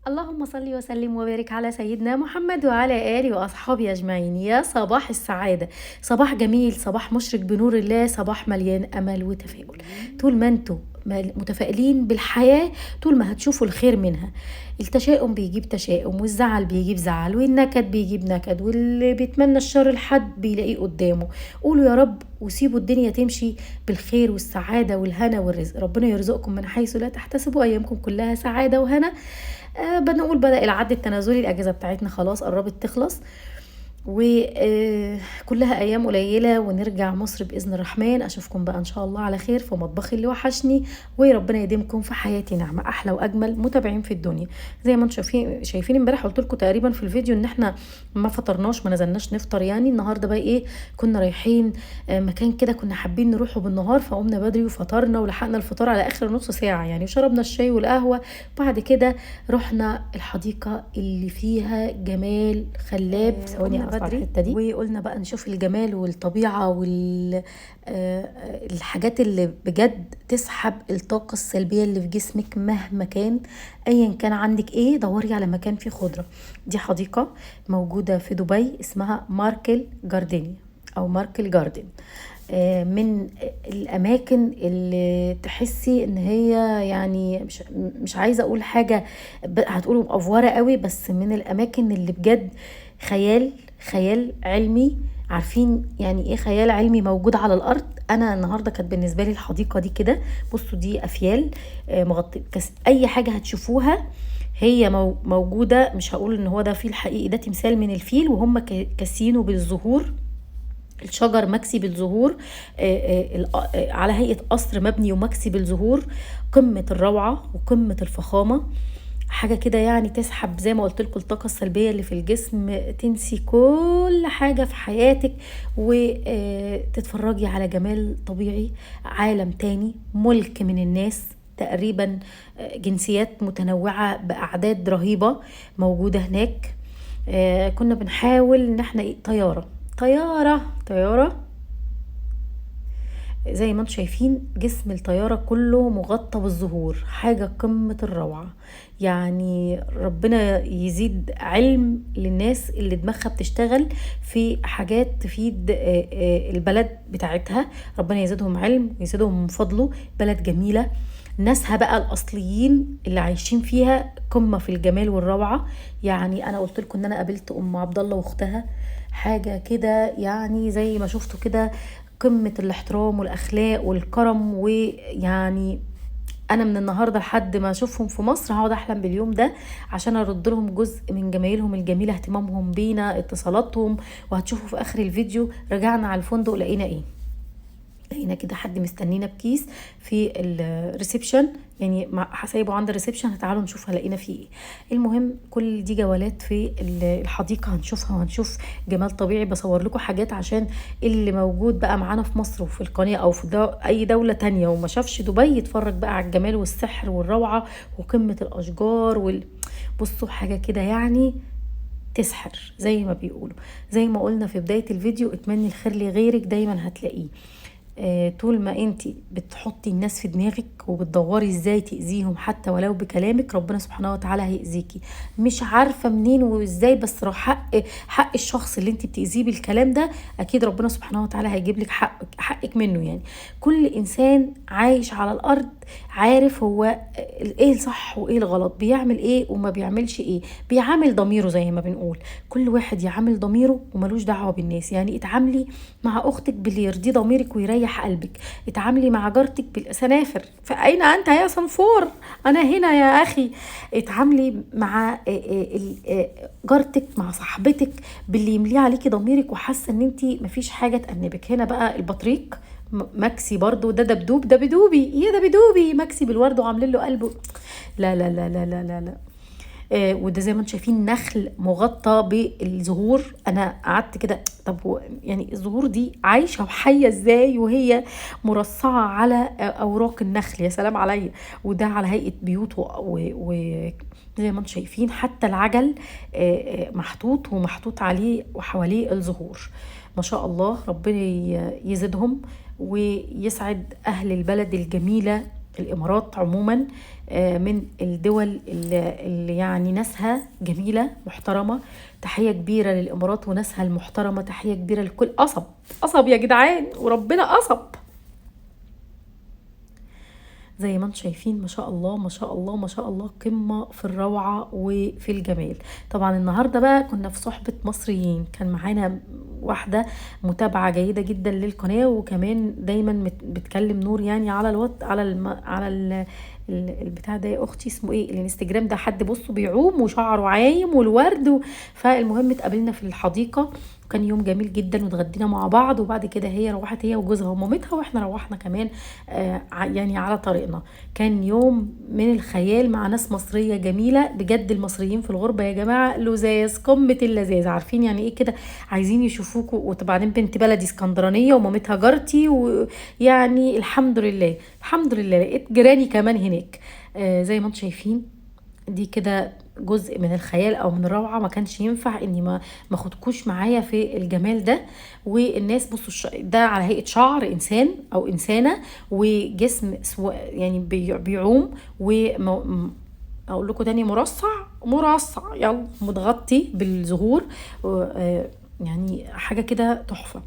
اللهم صل وسلم وبارك على سيدنا محمد وعلى آله وأصحابه أجمعين. يا صباح السعادة، صباح جميل، صباح مشرق بنور الله، صباح مليان أمل وتفاؤل. طول ما انتوا متفائلين بالحياة، طول ما هتشوفوا الخير منها. التشاؤم بيجيب تشاؤم، والزعل بيجيب زعل، والنكد بيجيب نكد، واللي بيتمنى الشر لحد بيلاقيه قدامه. قولوا يا رب وسيبوا الدنيا تمشي بالخير والسعادة والهنا والرزق. ربنا يرزقكم من حيث لا تحتسبوا، أيامكم كلها سعادة وهنا. بنقول بدأ العد التنازلي، الأجازة بتاعتنا خلاص قربت تخلص، وكلها أيام قليلة ونرجع مصر بإذن الرحمن. أشوفكم بقى إن شاء الله على خير في مطبخي اللي وحشني، وربنا يديمكم في حياتي نعمة. أحلى وأجمل متابعين في الدنيا. زي ما انتم شايفين امبارح قلت لكم تقريبا في الفيديو إن احنا ما فطرناش، ما نزلناش نفطر. يعني النهارده بقى إيه، كنا رايحين مكان كده كنا حابين نروحه بالنهار، فقمنا بدري وفطرنا ولحقنا الفطار على آخر نص ساعة يعني، وشربنا الشاي والقهوة. بعد كده رحنا الحديقة اللي فيها جمال خلاب. ثواني بدري الحته دي، وقلنا بقى نشوف الجمال والطبيعه الحاجات اللي بجد تسحب الطاقه السلبيه اللي في جسمك. مهما كان ايا كان عندك ايه، دوري على مكان فيه خضره. دي حديقه موجوده في دبي اسمها ماركل جاردينيا او ماركل جاردن. من الاماكن اللي تحسي ان هي يعني مش عايزه اقول حاجه هتقولوا مأفوره قوي، بس من الاماكن اللي بجد خيال علمي. عارفين يعني ايه خيال علمي موجود على الارض؟ انا النهارده كانت بالنسبه لي الحديقه دي كده. بصوا دي افيال مغطي اي حاجه هتشوفوها هي موجوده. مش هقول ان هو ده فيل حقيقي، ده تمثال من الفيل، وهم كاسينه بالزهور. الشجر مكسي بالزهور، على هيئة قصر مبني ومكسي بالزهور. قمة الروعة وقمة الفخامة، حاجة كده يعني تسحب زي ما قلت لكم الطاقة السلبية اللي في الجسم، تنسي كل حاجة في حياتك وتتفرجي على جمال طبيعي. عالم تاني، ملك من الناس تقريبا، جنسيات متنوعة بأعداد رهيبة موجودة هناك. كنا بنحاول ان احنا طيارة زي ما انتم شايفين. جسم الطيارة كله مغطى بالزهور، حاجة قمة الروعة. يعني ربنا يزيد علم للناس اللي دماغها بتشتغل في حاجات تفيد البلد بتاعتها. ربنا يزيدهم علم ويزيدهم من فضله. بلد جميلة، ناسها بقى الأصليين اللي عايشين فيها قمة في الجمال والروعة. يعني أنا قلت لكم إن أنا قابلت أم عبد الله وأختها، حاجة كده يعني زي ما شفتوا كده، قمة الاحترام والأخلاق والكرم. ويعني أنا من النهاردة لحد ما أشوفهم في مصر هقعد أحلم باليوم ده، عشان أرد لهم جزء من جمايلهم الجميلة، اهتمامهم بينا، اتصالاتهم. وهتشوفوا في آخر الفيديو رجعنا على الفندق لقينا إيه. لقينا كده حد مستنينا بكيس في الريسبشن، يعني هسيبه عند الريسبشن. تعالوا نشوف هلاقينا فيه ايه. المهم كل دي جولات في الحديقه هنشوفها، وهنشوف جمال طبيعي. بصور لكم حاجات عشان اللي موجود بقى معانا في مصر وفي القناه او في اي دوله تانية وما شافش دبي، يتفرج بقى على الجمال والسحر والروعه وقمه الاشجار بصوا حاجه كده يعني تسحر زي ما بيقولوا. زي ما قلنا في بدايه الفيديو، اتمني الخير لغيرك دايما هتلاقيه. طول ما انت بتحطي الناس في دماغك وبتدوري ازاي تأذيهم حتى ولو بكلامك، ربنا سبحانه وتعالى هيأذيكي. مش عارفة منين وازاي، بس لو حق الشخص اللي انت بتأذيه بالكلام ده، اكيد ربنا سبحانه وتعالى هيجيب لك حقك منه. يعني كل انسان عايش على الارض عارف هو ايه الصح وايه الغلط، بيعمل ايه وما بيعملش ايه، بيعامل ضميره زي ما بنقول. كل واحد يعامل ضميره وملوش دعوة بالناس. يعني اتعاملي مع اختك باللي يرضي ضميرك ويريح قلبك، اتعاملي مع جارتك بالسنافر، فاين انت يا صنفور، انا هنا يا اخي. اتعاملي مع جارتك، مع صاحبتك، باللي يمليه عليكي ضميرك وحاسه ان انت مفيش حاجه تأنبك. هنا بقى البطريق مكسي برضو، ده دبدوب، ده بدوبي، يا ده بدوبي مكسي بالورد وعاملين له قلبه. لا لا لا لا لا لا, لا. وده زي ما انتم شايفين نخل مغطى بالزهور. انا قعدت كده، طب يعني الزهور دي عايشه وحيه ازاي وهي مرصعه على اوراق النخل؟ يا سلام عليا. وده على هيئه بيوت زي ما انتم شايفين حتى العجل محطوط عليه وحواليه الزهور. ما شاء الله، ربنا يزيدهم ويسعد اهل البلد الجميله الامارات عموما من الدول اللي يعني ناسها جميله محترمه. تحيه كبيره للامارات وناسها المحترمه، تحيه كبيره لكل قصب. قصب يا جدعان، وربنا قصب. زي ما انتم شايفين ما شاء الله ما شاء الله ما شاء الله، قمة في الروعة وفي الجمال. طبعا النهاردة بقى كنا في صحبة مصريين، كان معانا واحدة متابعة جيدة جدا للقناة، وكمان دايما بتكلم نور يعني على البتاع ده يا اختي اسمه ايه الانستجرام ده، حد بصوا بيعوم وشعره عايم والورد فالمهم اتقابلنا في الحديقة، وكان يوم جميل جدا واتغدينا مع بعض، وبعد كده هي روحت هي وجوزها ومامتها، واحنا روحنا كمان يعني على طريقنا. كان يوم من الخيال مع ناس مصرية جميلة بجد. المصريين في الغربة يا جماعة لذاذ قمة اللذاذ، عارفين يعني ايه كده، عايزين يشوفوكوا. وبعدين بنت بلدي اسكندرانية ومامتها جارتي، ويعني الحمد لله الحمد لله لقيت جيراني كمان هناك. زي ما انتم شايفين دي كده جزء من الخيال او من الروعه، ما كانش ينفع اني ما اخدكوش معايا في الجمال ده. والناس بصوا ده على هيئه شعر انسان او انسانه، وجسم يعني بيعوم، اقول لكم تاني مرصع مرصع يلا متغطي بالزهور، يعني حاجه كده تحفه.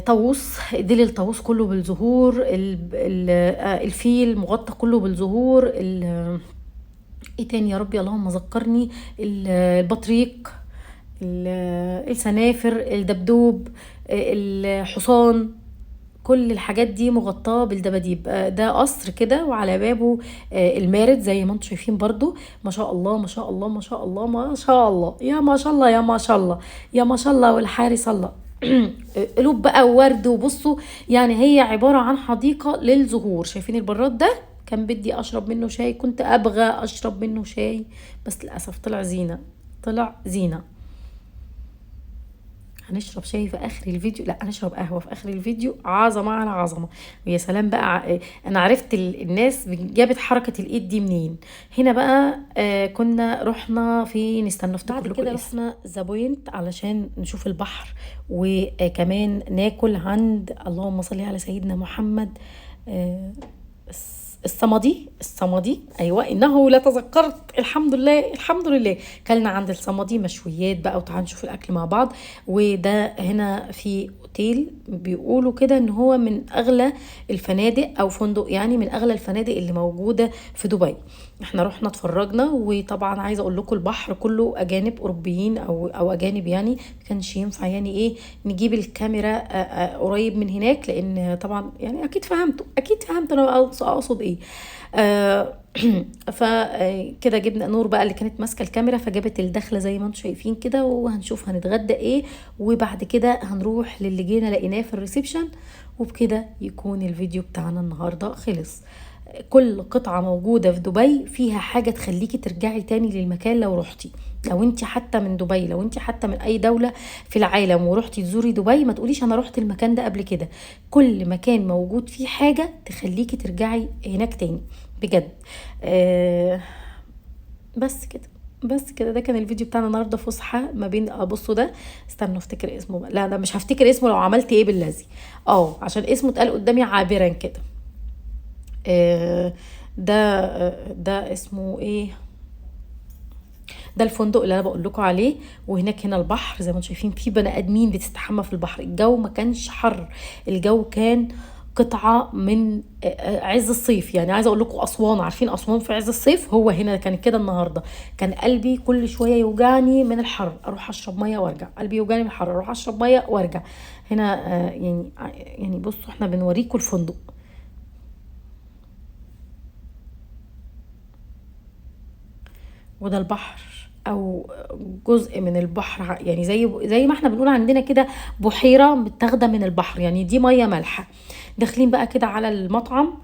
طاووس ديل الطاووس كله بالزهور، الفيل مغطى كله بالزهور، ايه تاني يا ربي اللهم ذكرني، البطريق، السنافر، الدبدوب، الحصان، كل الحاجات دي مغطاه بالدباديب. ده قصر كده وعلى بابه المارد زي ما انتم شايفين برضو. ما شاء الله ما شاء الله ما شاء الله ما شاء الله، يا ما شاء الله يا ما شاء الله يا ما شاء الله والحارس الله. قلوب بقى وورد. وبصوا يعني هي عبارة عن حديقة للزهور. شايفين البراد ده كان بدي اشرب منه شاي، كنت ابغى اشرب منه شاي بس للاسف طلع زينة، طلع زينة. هنشرب شاي في اخر الفيديو، لا هنشرب قهوه في اخر الفيديو، عظمه على عظمه. ويا سلام بقى، انا عرفت الناس جابت حركه الايد دي منين. هنا بقى كنا رحنا في نستنى بعد كده رحنا ذا بوينت علشان نشوف البحر، وكمان ناكل عند اللهم صل على سيدنا محمد الصمدي ايوه انه لا تذكرت. الحمد لله الحمد لله. كلنا عند الصمدي مشويات بقى، وتعالوا نشوف الاكل مع بعض. وده هنا في اوتيل بيقولوا كده ان هو من اغلى الفنادق او فندق، يعني من اغلى الفنادق اللي موجوده في دبي. احنا رحنا اتفرجنا، وطبعا عايزه اقول لكم البحر كله اجانب اوروبيين او اجانب، يعني ما كانش ينفع يعني ايه نجيب الكاميرا قريب من هناك، لان طبعا يعني اكيد فهمتوا انا اقصد ايه. فكده جبنا نور بقى اللي كانت ماسكه الكاميرا، فجابت الدخله زي ما انتم شايفين كده، وهنشوف هنتغدى ايه، وبعد كده هنروح للي جينا لقيناه في الريسبشن. وبكده يكون الفيديو بتاعنا النهارده خلص. كل قطعة موجودة في دبي فيها حاجة تخليكي ترجعي تاني للمكان لو رحتي. لو انت حتى من دبي، لو انت حتى من اي دولة في العالم ورحتي تزوري دبي، ما تقوليش انا رحت المكان ده قبل كده. كل مكان موجود فيه حاجة تخليكي ترجعي هناك تاني بجد. بس كده بس كده. ده كان الفيديو بتاعنا النهارده، فسحه ما بين بصوا ده، استنوا افتكر اسمه. لا ده مش هفتكر اسمه لو عملت ايه بالذي، عشان اسمه اتقال قدامي عابرا كده. ده اسمه ايه، ده الفندق اللي انا بقول لكم عليه. وهناك هنا البحر زي ما انتم شايفين، في بني ادمين بتستحمى في البحر. الجو ما كانش حر، الجو كان قطعه من عز الصيف. يعني عايزه اقول لكم اسوان، عارفين اسوان في عز الصيف، هو هنا كان كده النهارده. كان قلبي كل شويه يوجعني من الحر، اروح اشرب ميه وارجع، قلبي يوجعني من الحر اروح اشرب ميه وارجع. هنا يعني بصوا احنا بنوريكم الفندق. وده البحر او جزء من البحر، يعني زي ما احنا بنقول عندنا كده بحيره متاخده من البحر، يعني دي ميه مالحه. داخلين بقى كده على المطعم.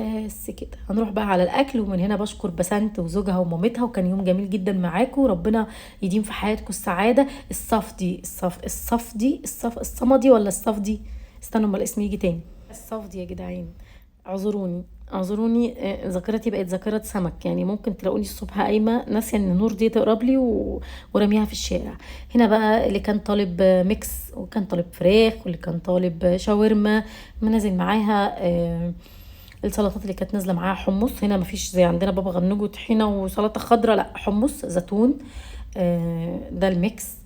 بس كده هنروح بقى على الاكل. ومن هنا بشكر بسنت وزوجها ومامتها، وكان يوم جميل جدا معاكم. ربنا يديم في حياتكم السعاده. الصمدي ولا الصفدي، استنوا اما الاسم يجي تاني. الصفدي يا جدعان، اعذروني. اعذروني، ذاكرتي بقت ذاكرة سمك، يعني ممكن تلاقوني الصبح قايمة ناسية ان نور دي تقرب لي ورميها في الشارع. هنا بقى اللي كان طالب ميكس، وكان طالب فراخ، واللي كان طالب شاورما، منازل معاها السلطات اللي كانت نازله معاها حمص. هنا مفيش زي عندنا بابا غنوج وطحينه وسلطه خضراء، لا حمص زيتون. ده الميكس.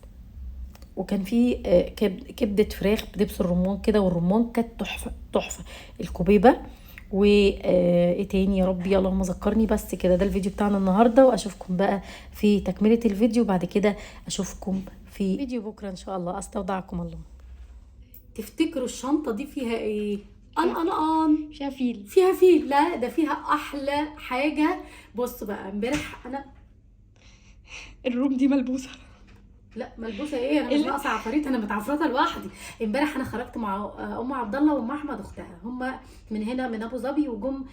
وكان في كبده فراخ بدبس الرمان كده، والرمان كانت تحفه تحفه. الكوبيبه وايه تاني يا ربي اللهم ذكرني. بس كده ده الفيديو بتاعنا النهارده، واشوفكم بقى في تكمله الفيديو. وبعد كده اشوفكم في فيديو بكره ان شاء الله. استودعكم الله. تفتكروا الشنطه دي فيها ايه؟ فيها فيل. فيها فيل؟ لا، ده فيها احلى حاجه. بص بقى، امبارح انا الروم دي ملبوسه. لا ملبوسه ايه، انا مش ناقصه عفاريت، انا متعفرته لوحدي. امبارح انا خرجت مع ام عبد الله وام احمد اختها، هم من هنا من ابو ظبي، وجم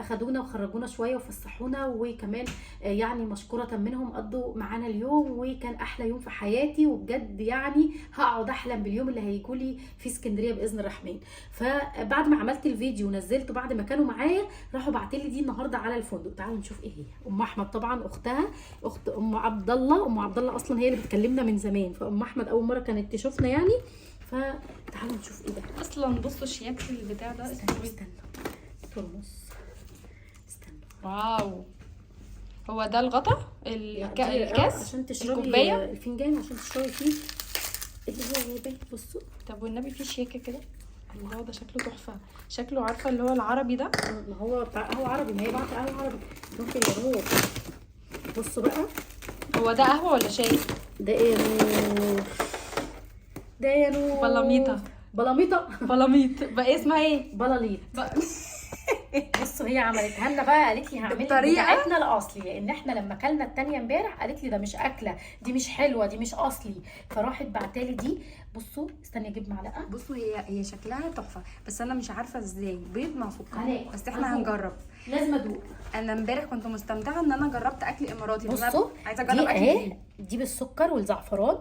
اخدونا وخرجونا شويه وفسحونا، وكمان يعني مشكوره منهم قضوا معانا اليوم، وكان احلى يوم في حياتي. وبجد يعني هقعد احلم باليوم اللي هيجولي في اسكندريه باذن الرحمن. فبعد ما عملت الفيديو ونزلته بعد ما كانوا معايا، راحوا بعتلي دي النهارده على الفندق. تعالوا نشوف ايه هي. ام احمد طبعا اختها، اخت ام عبد الله. ام عبد الله اصلا هي اللي بتكلمنا من زمان، فام احمد اول مره كانت تشوفنا يعني. فتعالوا نشوف ايه ده. اصلا بصوا شياكه البتاع ده. استنى ترمس. استنى. واو، هو ده الغطا الكاس عشان تشربي الكوبايه، الفنجان عشان تشربي فيه اللي هو جايباه. بصوا. طب والنبي فيه شياكه كده. الله، ده شكله تحفه. شكله عارفه اللي هو العربي ده. ما هو بتاع قهوه عربي، ما هي بعت قهوه عربي. ممكن يا نور. بصوا بقى، هو ده قهوه ولا شاي؟ ده ايه يا نور؟ ده يا نور بلاميطه. بلاميط بقى اسمها ايه؟ بلاليط. بصوا هي عملتها لنا بقى، قالت لي هعمل بتاعتنا الاصلي، لان احنا لما اكلنا التانية امبارح قالت لي ده مش اكله، دي مش حلوه، دي مش اصلي. فراحت بعتالي دي. بصوا استني اجيب معلقه. بصوا هي شكلها تحفه، بس انا مش عارفه ازاي بيض مع سكر، بس احنا أدوق. هنجرب. لازم ادوق. انا امبارح كنت مستمتعه ان انا جربت اكل اماراتي. بصوا عايزه اجرب اكل اهي، دي بالسكر والزعفران.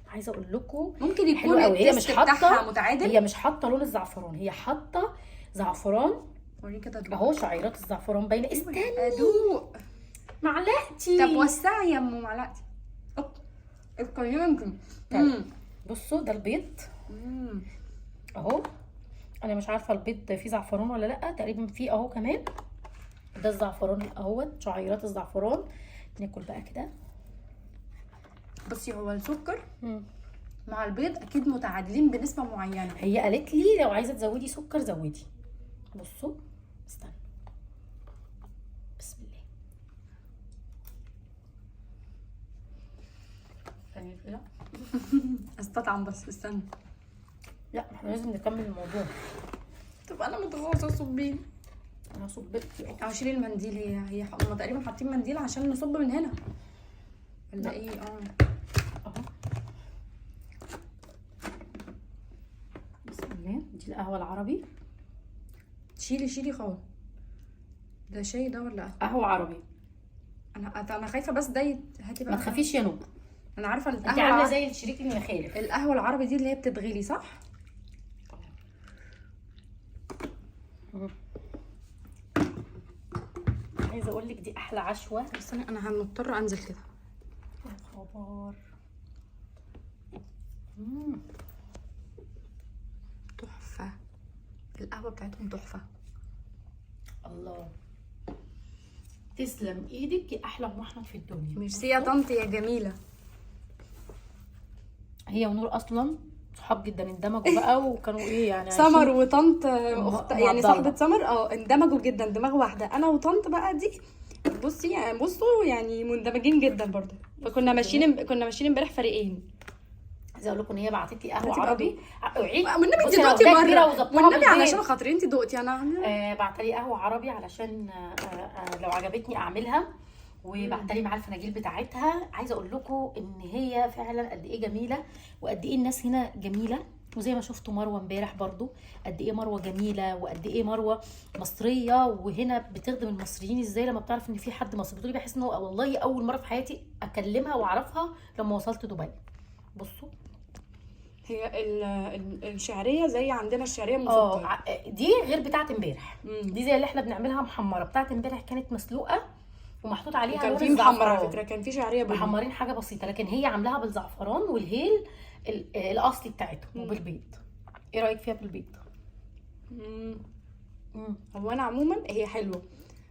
عايزه اقول لكم ممكن يكون هي مش حاطه متعادل. هي مش حاطه لون الزعفران، هي حاطه زعفران. وريني كده ادوق اهو شعيرات الزعفران باينه. استني ادوق معلقتي. طب وسعي يا ام معلقتي. القيمه. بصوا ده البيض اهو. انا مش عارفه البيض فيه زعفران ولا لا، تقريبا فيه اهو كمان. ده الزعفران اهوت، شعيرات الزعفران. ناكل بقى كده. بصي هو السكر مع البيض اكيد متعادلين بنسبه معينه. هي قالت لي لو عايزه تزودي سكر زودي. بصوا استنى. بسم الله. ثانيه كده. استطعم بس استنى. لا احنا لازم نكمل الموضوع. طب انا متغوصه صبين. انا صبتي اهو. شيلي المنديل. هي هم تقريبا حاطين منديل عشان نصب من هنا ولا ايه؟ اهو. بسم الله. دي القهوه العربي. شيلي خالص. ده شاي ده ولا قهوه عربي؟ انا خايفه بس ده هاتي بقى. ما تخافيش يا نور. انا عارفه انت عامله زي الشريك المخالف. القهوه العربي دي اللي هي بتتغلي صح؟ عايزه اقول لك دي احلى عشوه. بس انا هنضطر انزل كده. يا خبر. تحفه. القهوه بتاعتهم تحفه. الله. تسلم ايدك يا احلى ام احمد في الدنيا. ميرسي يا طنط يا جميله. هي ونور اصلا صحاب جدا، اندمجوا بقى وكانوا ايه يعني. سمر وطنط اخت يعني صاحبه سمر اندمجوا جدا، دماغ واحده. انا وطنط بقى دي بصوا يعني مندمجين جدا برضه. فكنا ماشيين امبارح فريقين. عايزه اقول لكم ان هي بعتت لي قهوه عربي. والنبي انت دقتي مره، والنبي علشان خاطري انت دقتي. انا بعت لي قهوه عربي علشان لو عجبتني اعملها، وبعت لي معاها الفناجيل بتاعتها. عايزه اقول لكم ان هي فعلا قد ايه جميله، وقد ايه الناس هنا جميله. وزي ما شفتوا مروه امبارح برضو، قد ايه مروه جميله، وقد ايه مروه مصريه، وهنا بتخدم المصريين ازاي لما بتعرف ان في حد مصري. بتقولي بحس ان هو والله اول مره في حياتي اكلمها واعرفها لما وصلت دبي. بصوا هي الشعريه زي عندنا الشعريه مسكره. دي غير بتاعه امبارح. دي زي اللي احنا بنعملها محمره. بتاعه امبارح كانت مسلوقه ومحطوط عليها كان لون في محمر الزعفران. على فكره، كان في شعريه بني. محمرين حاجه بسيطه، لكن هي عاملاها بالزعفران والهيل الاصلي بتاعتهم وبالبيض. ايه رايك فيها بالبيض؟ هو انا عموما هي حلوه،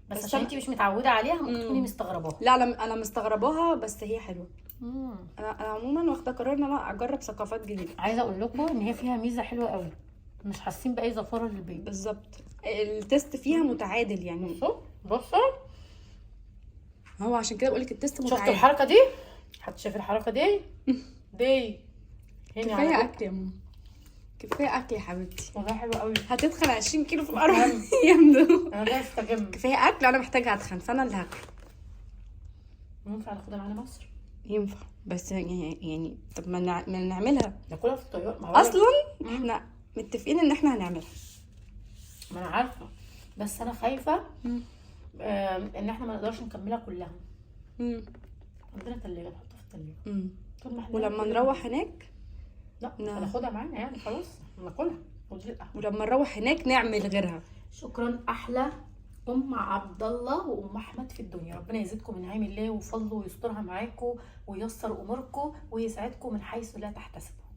بس عشان انتي مش متعوده عليها ممكن تكوني مستغرباها. لا انا مستغرباها، بس هي حلوه. انا عموما واخده قرار ان انا اجرب ثقافات جديده. عايزه اقول لكم ان هي فيها ميزه حلوه قوي، مش حاسين باي زفاره للبيض. بالظبط، التست فيها متعادل يعني. بصوا هو عشان كده بقول لك التست متعادل. شفتوا الحركه دي؟ حد شاف الحركه دي؟ كفايه اكل يا ماما، كفايه اكل يا حبيبتي. والله حلو قوي. هتدخل 20 كيلو في الارض يمدو. انا جاي استجم. كفايه اكل، انا محتاجه اتخن، فانا اللي هاكل. ينفع ناخدها معانا مصر؟ ينفع، بس يعني طب ما نعملها، ناكلها في الطياره اصلا. احنا متفقين ان احنا هنعملها. ما انا عارفه، بس انا خايفه ان احنا ما نقدرش نكملها كلها. عندنا تلاجة نحطها في التلاجة. طب ما احنا ولما نروح هناك لا هناخدها معانا يعني، خلاص ناكلها. ولما نروح هناك نعمل غيرها. شكرا. احلى ام عبد الله وام احمد في الدنيا. ربنا يزيدكم من نعيم الله وفضله ويسترها معاكم وييسر اموركم ويسعدكم من حيث لا تحتسبوا.